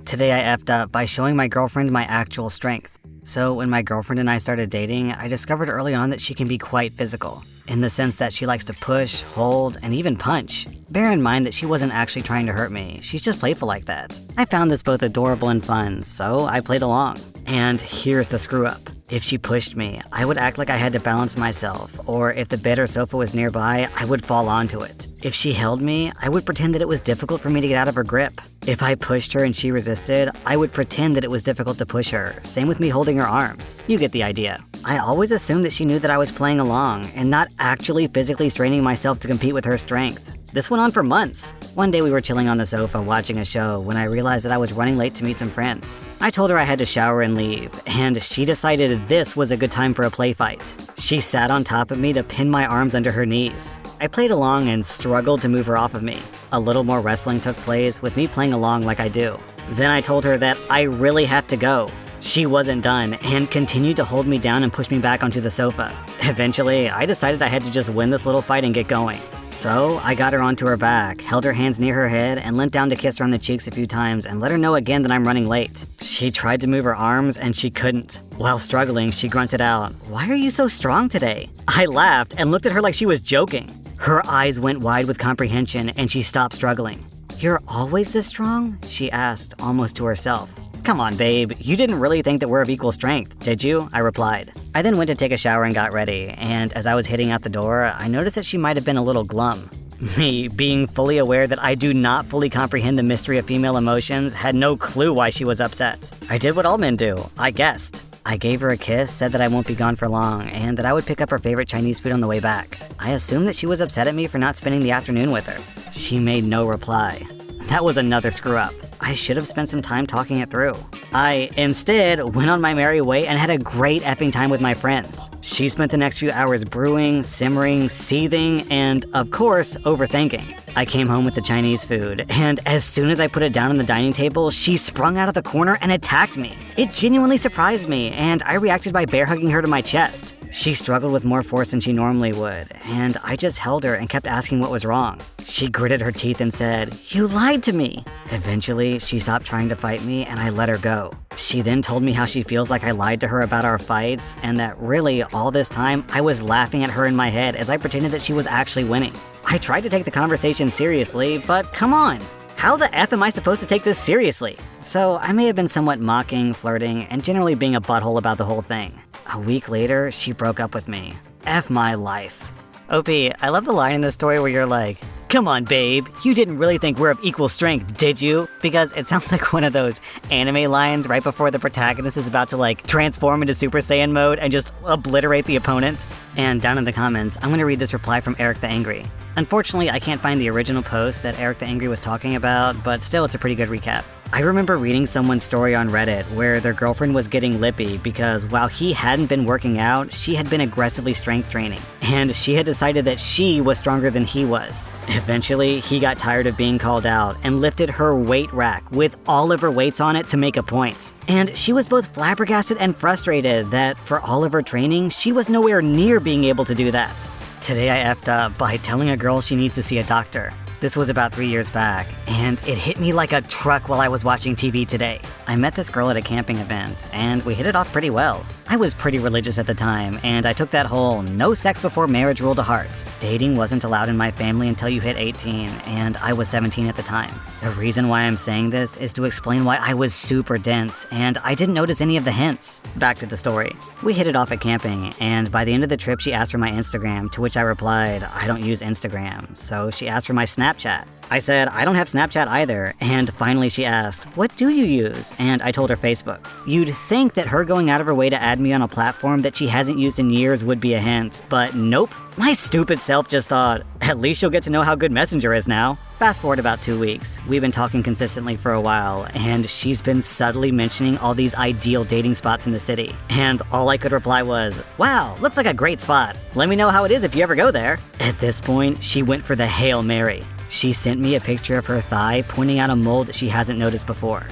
Today I effed up by showing my girlfriend my actual strength. So when my girlfriend and I started dating, I discovered early on that she can be quite physical, in the sense that she likes to push, hold, and even punch. Bear in mind that she wasn't actually trying to hurt me, she's just playful like that. I found this both adorable and fun, so I played along. And here's the screw up. If she pushed me, I would act like I had to balance myself, or if the bed or sofa was nearby, I would fall onto it. If she held me, I would pretend that it was difficult for me to get out of her grip. If I pushed her and she resisted, I would pretend that it was difficult to push her, same with me holding her arms. You get the idea. I always assumed that she knew that I was playing along, and not actually physically straining myself to compete with her strength. This went on for months. One day we were chilling on the sofa watching a show when I realized that I was running late to meet some friends. I told her I had to shower and leave, and she decided this was a good time for a play fight. She sat on top of me to pin my arms under her knees. I played along and struggled to move her off of me. A little more wrestling took place with me playing along like I do. Then I told her that I really have to go. She wasn't done and continued to hold me down and push me back onto the sofa. Eventually, I decided I had to just win this little fight and get going. So I got her onto her back, held her hands near her head, and leant down to kiss her on the cheeks a few times and let her know again that I'm running late. She tried to move her arms and she couldn't. While struggling, she grunted out, "Why are you so strong today?" I laughed and looked at her like she was joking. Her eyes went wide with comprehension and she stopped struggling. "You're always this strong?" she asked, almost to herself. "Come on, babe, you didn't really think that we're of equal strength, did you?" I replied. I then went to take a shower and got ready, and as I was heading out the door, I noticed that she might have been a little glum. Me, being fully aware that I do not fully comprehend the mystery of female emotions, had no clue why she was upset. I did what all men do, I guessed. I gave her a kiss, said that I won't be gone for long, and that I would pick up her favorite Chinese food on the way back. I assumed that she was upset at me for not spending the afternoon with her. She made no reply. That was another screw up. I should have spent some time talking it through. I, instead, went on my merry way and had a great effing time with my friends. She spent the next few hours brewing, simmering, seething, and, of course, overthinking. I came home with the Chinese food, and as soon as I put it down on the dining table, she sprung out of the corner and attacked me. It genuinely surprised me, and I reacted by bear hugging her to my chest. She struggled with more force than she normally would, and I just held her and kept asking what was wrong. She gritted her teeth and said, "You lied to me." Eventually, she stopped trying to fight me and I let her go. She then told me how she feels like I lied to her about our fights, and that really, all this time, I was laughing at her in my head as I pretended that she was actually winning. I tried to take the conversation seriously, but come on. How the F am I supposed to take this seriously? So I may have been somewhat mocking, flirting, and generally being a butthole about the whole thing. A week later, she broke up with me. F my life. OP, I love the line in this story where you're like, "Come on, babe, you didn't really think we're of equal strength, did you?" Because it sounds like one of those anime lines right before the protagonist is about to transform into Super Saiyan mode and just obliterate the opponent. And down in the comments, I'm going to read this reply from Eric the Angry. Unfortunately, I can't find the original post that Eric the Angry was talking about, but still it's a pretty good recap. I remember reading someone's story on Reddit where their girlfriend was getting lippy because while he hadn't been working out, she had been aggressively strength training, and she had decided that she was stronger than he was. Eventually, he got tired of being called out and lifted her weight rack with all of her weights on it to make a point. And she was both flabbergasted and frustrated that for all of her training, she was nowhere near being able to do that. Today I effed up by telling a girl she needs to see a doctor. This was about 3 years back, and it hit me like a truck while I was watching TV today. I met this girl at a camping event, and we hit it off pretty well. I was pretty religious at the time, and I took that whole no sex before marriage rule to heart. Dating wasn't allowed in my family until you hit 18, and I was 17 at the time. The reason why I'm saying this is to explain why I was super dense, and I didn't notice any of the hints. Back to the story. We hit it off at camping, and by the end of the trip she asked for my Instagram, to which I replied, "I don't use Instagram." So she asked for my Snapchat. I said, "I don't have Snapchat either," and finally she asked, "What do you use?" And I told her Facebook. You'd think that her going out of her way to add me on a platform that she hasn't used in years would be a hint, but nope. My stupid self just thought, at least you'll get to know how good Messenger is now. Fast forward about 2 weeks, we've been talking consistently for a while, and she's been subtly mentioning all these ideal dating spots in the city. And all I could reply was, "Wow, looks like a great spot. Let me know how it is if you ever go there." At this point, she went for the Hail Mary. She sent me a picture of her thigh pointing out a mole that she hasn't noticed before.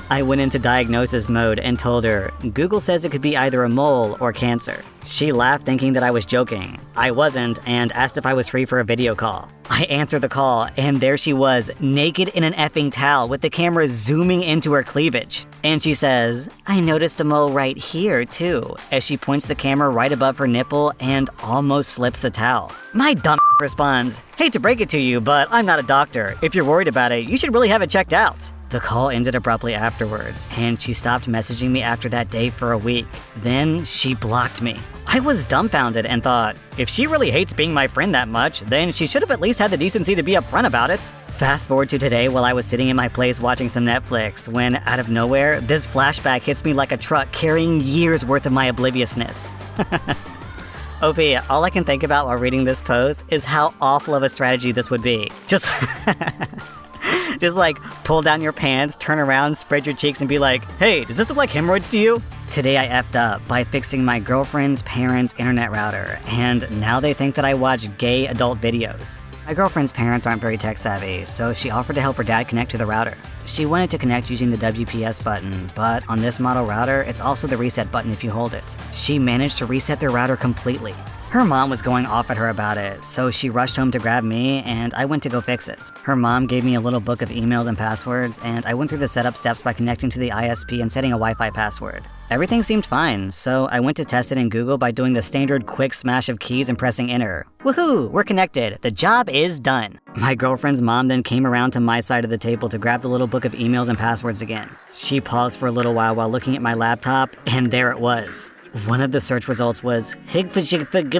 I went into diagnosis mode and told her, Google says it could be either a mole or cancer. She laughed thinking that I was joking. I wasn't, and asked if I was free for a video call. I answered the call, and there she was, naked in an effing towel with the camera zooming into her cleavage. And she says, I noticed a mole right here, too, as she points the camera right above her nipple and almost slips the towel. My dumb responds, hate to break it to you, but I'm not a doctor. If you're worried about it, you should really have it checked out. The call ended abruptly afterwards, and she stopped messaging me after that day for a week. Then she blocked me. I was dumbfounded and thought, if she really hates being my friend that much, then she should have at least had the decency to be upfront about it. Fast forward to today while I was sitting in my place watching some Netflix, when, out of nowhere, this flashback hits me like a truck carrying years worth of my obliviousness. OP, all I can think about while reading this post is how awful of a strategy this would be. Just like, pull down your pants, turn around, spread your cheeks, and be like, hey, does this look like hemorrhoids to you? Today I effed up by fixing my girlfriend's parents' internet router, and now they think that I watch gay adult videos. My girlfriend's parents aren't very tech savvy, so she offered to help her dad connect to the router. She wanted to connect using the WPS button, but on this model router, it's also the reset button if you hold it. She managed to reset their router completely. Her mom was going off at her about it, so she rushed home to grab me, and I went to go fix it. Her mom gave me a little book of emails and passwords, and I went through the setup steps by connecting to the ISP and setting a Wi-Fi password. Everything seemed fine, so I went to test it in Google by doing the standard quick smash of keys and pressing enter. Woohoo! We're connected. The job is done. My girlfriend's mom then came around to my side of the table to grab the little book of emails and passwords again. She paused for a little while looking at my laptop, and there it was. One of the search results was gaygif.com.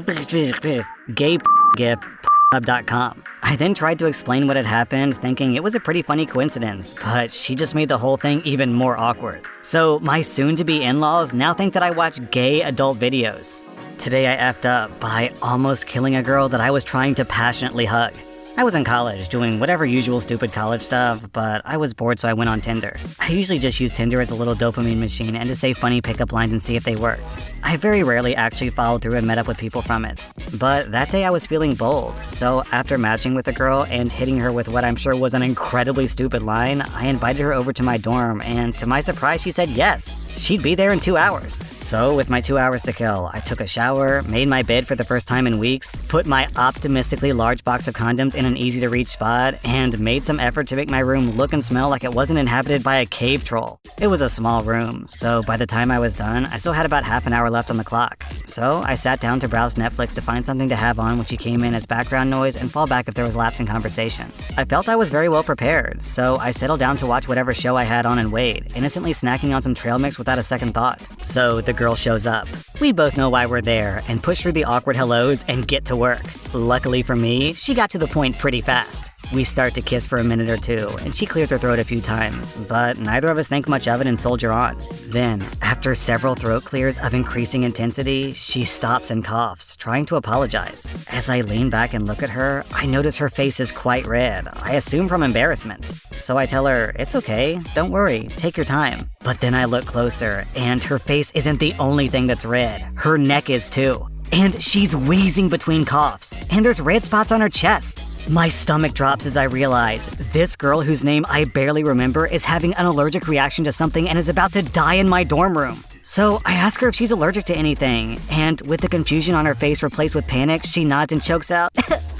I then tried to explain what had happened, thinking it was a pretty funny coincidence, but she just made the whole thing even more awkward. So my soon-to-be in-laws now think that I watch gay adult videos. Today I effed up by almost killing a girl that I was trying to passionately hug. I was in college, doing whatever usual stupid college stuff, but I was bored so I went on Tinder. I usually just use Tinder as a little dopamine machine and to say funny pickup lines and see if they worked. I very rarely actually followed through and met up with people from it. But that day I was feeling bold, so after matching with the girl and hitting her with what I'm sure was an incredibly stupid line, I invited her over to my dorm, and to my surprise she said yes. She'd be there in 2 hours. So with my 2 hours to kill, I took a shower, made my bed for the first time in weeks, put my optimistically large box of condoms in an easy-to-reach spot, and made some effort to make my room look and smell like it wasn't inhabited by a cave troll. It was a small room, so by the time I was done, I still had about half an hour left on the clock. So I sat down to browse Netflix to find something to have on when she came in as background noise and fall back if there was lapse in conversation. I felt I was very well prepared, so I settled down to watch whatever show I had on and wait, innocently snacking on some trail mix without a second thought. So the girl shows up. We both know why we're there, and push through the awkward hellos and get to work. Luckily for me, she got to the point pretty fast. We start to kiss for a minute or two, and she clears her throat a few times, but neither of us think much of it and soldier on. Then, after several throat clears of increasing intensity, she stops and coughs, trying to apologize. As I lean back and look at her, I notice her face is quite red, I assume from embarrassment. So I tell her, it's okay, don't worry, take your time. But then I look closer, and her face isn't the only thing that's red, her neck is too. And she's wheezing between coughs, and there's red spots on her chest. My stomach drops as I realize this girl, whose name I barely remember, is having an allergic reaction to something and is about to die in my dorm room. So I ask her if she's allergic to anything, and with the confusion on her face replaced with panic, she nods and chokes out,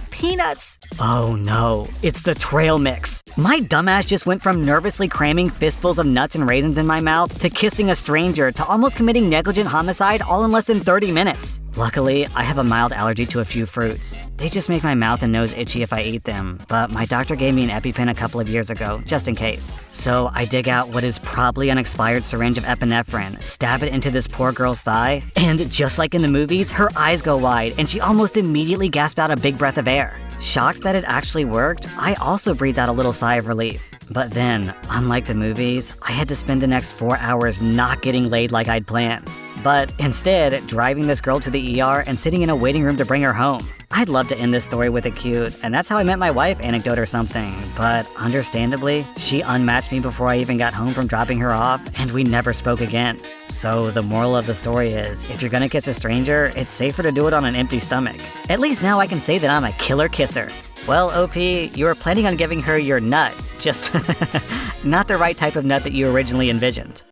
peanuts. Oh no, it's the trail mix. My dumbass just went from nervously cramming fistfuls of nuts and raisins in my mouth to kissing a stranger to almost committing negligent homicide all in less than 30 minutes. Luckily, I have a mild allergy to a few fruits. They just make my mouth and nose itchy if I eat them, but my doctor gave me an EpiPen a couple of years ago, just in case. So I dig out what is probably an expired syringe of epinephrine, stab it into this poor girl's thigh, and just like in the movies, her eyes go wide and she almost immediately gasps out a big breath of air. Shocked that it actually worked, I also breathed out a little sigh of relief. But then, unlike the movies, I had to spend the next 4 hours not getting laid like I'd planned. But instead, driving this girl to the ER and sitting in a waiting room to bring her home. I'd love to end this story with a cute, and that's how I met my wife anecdote or something, but understandably, she unmatched me before I even got home from dropping her off, and we never spoke again. So the moral of the story is, if you're gonna kiss a stranger, it's safer to do it on an empty stomach. At least now I can say that I'm a killer kisser. Well, OP, you were planning on giving her your nut, just not the right type of nut that you originally envisioned.